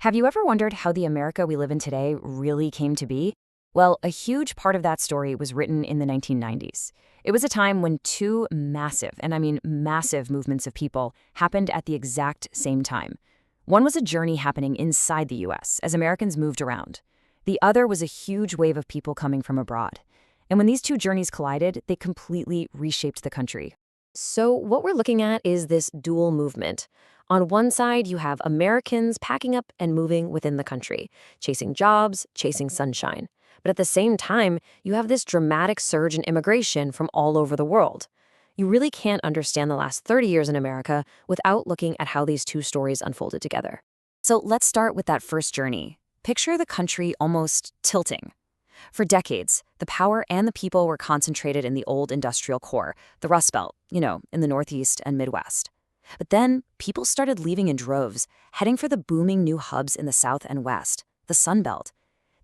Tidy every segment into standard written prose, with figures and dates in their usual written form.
Have you ever wondered how the America we live in today really came to be? Well, a huge part of that story was written in the 1990s. It was a time when two massive, and I mean massive movements of people happened at the exact same time. One was a journey happening inside the US as Americans moved around. The other was a huge wave of people coming from abroad. And when these two journeys collided, they completely reshaped the country. So, what we're looking at is this dual movement. On one side, you have Americans packing up and moving within the country, chasing jobs, chasing sunshine. But at the same time, you have this dramatic surge in immigration from all over the world. You really can't understand the last 30 years in America without looking at how these two stories unfolded together. So let's start with that first journey. Picture the country almost tilting. For decades, the power and the people were concentrated in the old industrial core, the Rust Belt, in the Northeast and Midwest. But then, people started leaving in droves, heading for the booming new hubs in the South and West, the Sun Belt.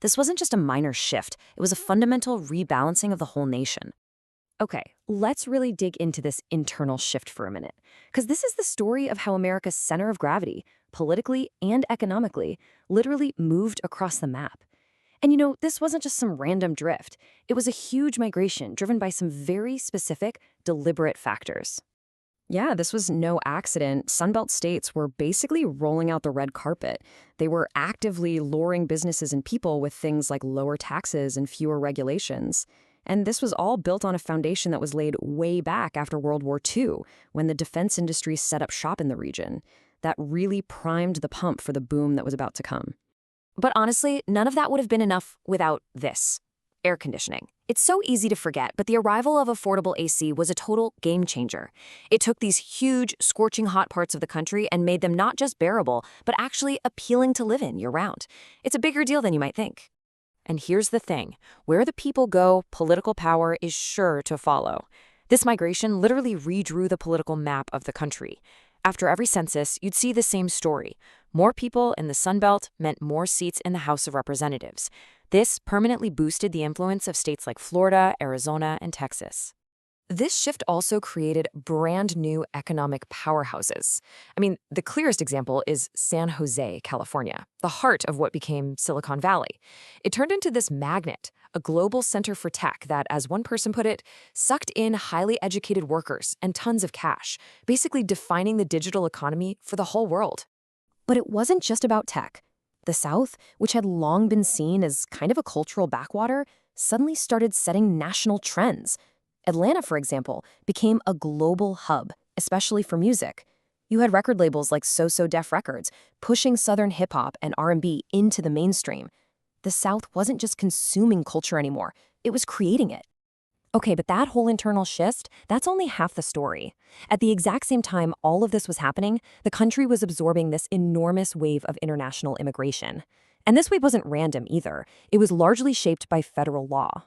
This wasn't just a minor shift, it was a fundamental rebalancing of the whole nation. Okay, let's really dig into this internal shift for a minute, because this is the story of how America's center of gravity, politically and economically, literally moved across the map. And this wasn't just some random drift. It was a huge migration driven by some very specific, deliberate factors. Yeah, this was no accident. Sunbelt states were basically rolling out the red carpet. They were actively luring businesses and people with things like lower taxes and fewer regulations. And this was all built on a foundation that was laid way back after World War II, when the defense industry set up shop in the region. That really primed the pump for the boom that was about to come. But honestly, none of that would have been enough without this: air conditioning. It's so easy to forget, but the arrival of affordable AC was a total game changer. It took these huge, scorching hot parts of the country and made them not just bearable, but actually appealing to live in year-round. It's a bigger deal than you might think. And here's the thing: where the people go, political power is sure to follow. This migration literally redrew the political map of the country. After every census, you'd see the same story. More people in the Sun Belt meant more seats in the House of Representatives. This permanently boosted the influence of states like Florida, Arizona, and Texas. This shift also created brand new economic powerhouses. I mean, the clearest example is San Jose, California, the heart of what became Silicon Valley. It turned into this magnet, a global center for tech that, as one person put it, sucked in highly educated workers and tons of cash, basically defining the digital economy for the whole world. But it wasn't just about tech. The South, which had long been seen as kind of a cultural backwater, suddenly started setting national trends. Atlanta, for example, became a global hub, especially for music. You had record labels like So So Def Records pushing Southern hip-hop and R&B into the mainstream. The South wasn't just consuming culture anymore, it was creating it. Okay, but that whole internal shift, that's only half the story. At the exact same time all of this was happening, the country was absorbing this enormous wave of international immigration. And this wave wasn't random either. It was largely shaped by federal law.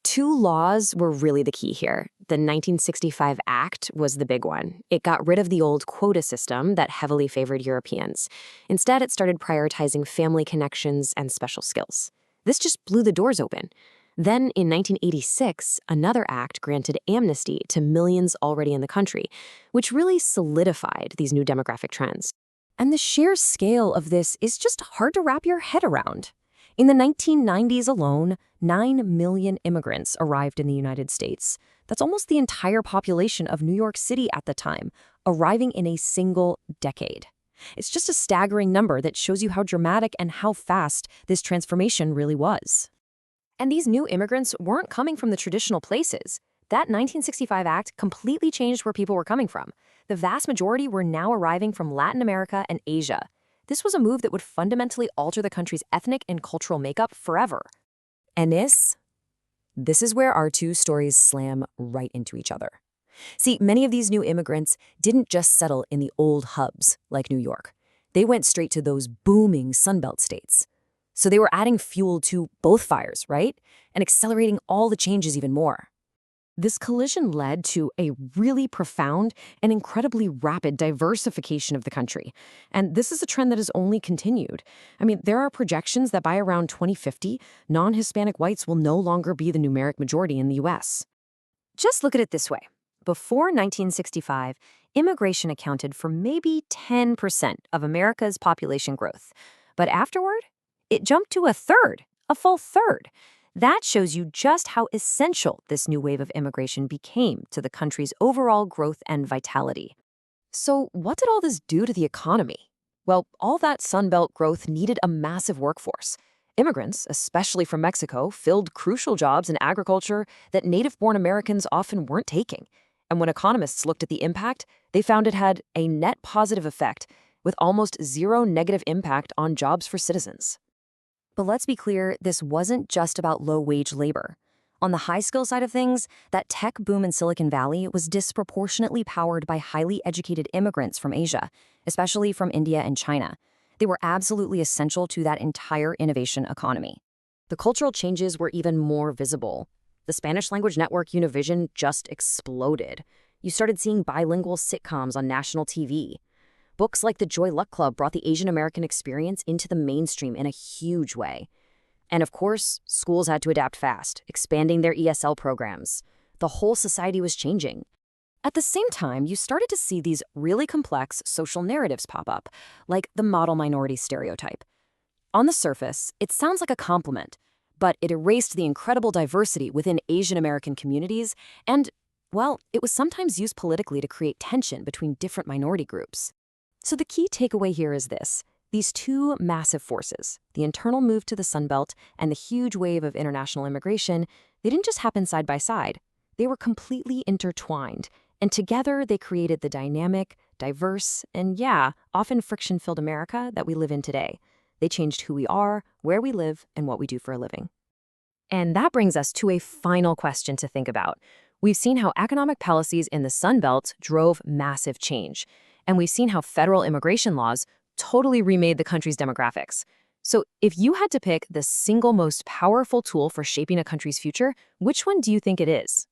Two laws were really the key here. The 1965 Act was the big one. It got rid of the old quota system that heavily favored Europeans. Instead, it started prioritizing family connections and special skills. This just blew the doors open. Then, in 1986, another act granted amnesty to millions already in the country, which really solidified these new demographic trends. And the sheer scale of this is just hard to wrap your head around. In the 1990s alone, 9 million immigrants arrived in the United States. That's almost the entire population of New York City at the time, arriving in a single decade. It's just a staggering number that shows you how dramatic and how fast this transformation really was. And these new immigrants weren't coming from the traditional places. That 1965 Act completely changed where people were coming from. The vast majority were now arriving from Latin America and Asia. This was a move that would fundamentally alter the country's ethnic and cultural makeup forever. And this is where our two stories slam right into each other. See, many of these new immigrants didn't just settle in the old hubs like New York. They went straight to those booming Sunbelt states. So they were adding fuel to both fires, right? And accelerating all the changes even more. This collision led to a really profound and incredibly rapid diversification of the country. And this is a trend that has only continued. I mean, there are projections that by around 2050, non-Hispanic whites will no longer be the numeric majority in the U.S. Just look at it this way. Before 1965, immigration accounted for maybe 10% of America's population growth. But afterward, it jumped to a third, a full third. That shows you just how essential this new wave of immigration became to the country's overall growth and vitality. So, what did all this do to the economy? Well, all that Sunbelt growth needed a massive workforce. Immigrants, especially from Mexico, filled crucial jobs in agriculture that native-born Americans often weren't taking. And when economists looked at the impact, they found it had a net positive effect, with almost zero negative impact on jobs for citizens. But let's be clear, this wasn't just about low-wage labor. On the high-skill side of things, that tech boom in Silicon Valley was disproportionately powered by highly educated immigrants from Asia, especially from India and China. They were absolutely essential to that entire innovation economy. The cultural changes were even more visible. The Spanish-language network Univision just exploded. You started seeing bilingual sitcoms on national TV. Books like The Joy Luck Club brought the Asian American experience into the mainstream in a huge way. And of course, schools had to adapt fast, expanding their ESL programs. The whole society was changing. At the same time, you started to see these really complex social narratives pop up, like the model minority stereotype. On the surface, it sounds like a compliment, but it erased the incredible diversity within Asian American communities, and, well, it was sometimes used politically to create tension between different minority groups. So the key takeaway here is this. These two massive forces, the internal move to the Sunbelt and the huge wave of international immigration, they didn't just happen side by side. They were completely intertwined, and together they created the dynamic, diverse, and often friction-filled America that we live in today. They changed who we are, where we live, and what we do for a living. And that brings us to a final question to think about. We've seen how economic policies in the Sunbelt drove massive change, and we've seen how federal immigration laws totally remade the country's demographics. So if you had to pick the single most powerful tool for shaping a country's future, which one do you think it is?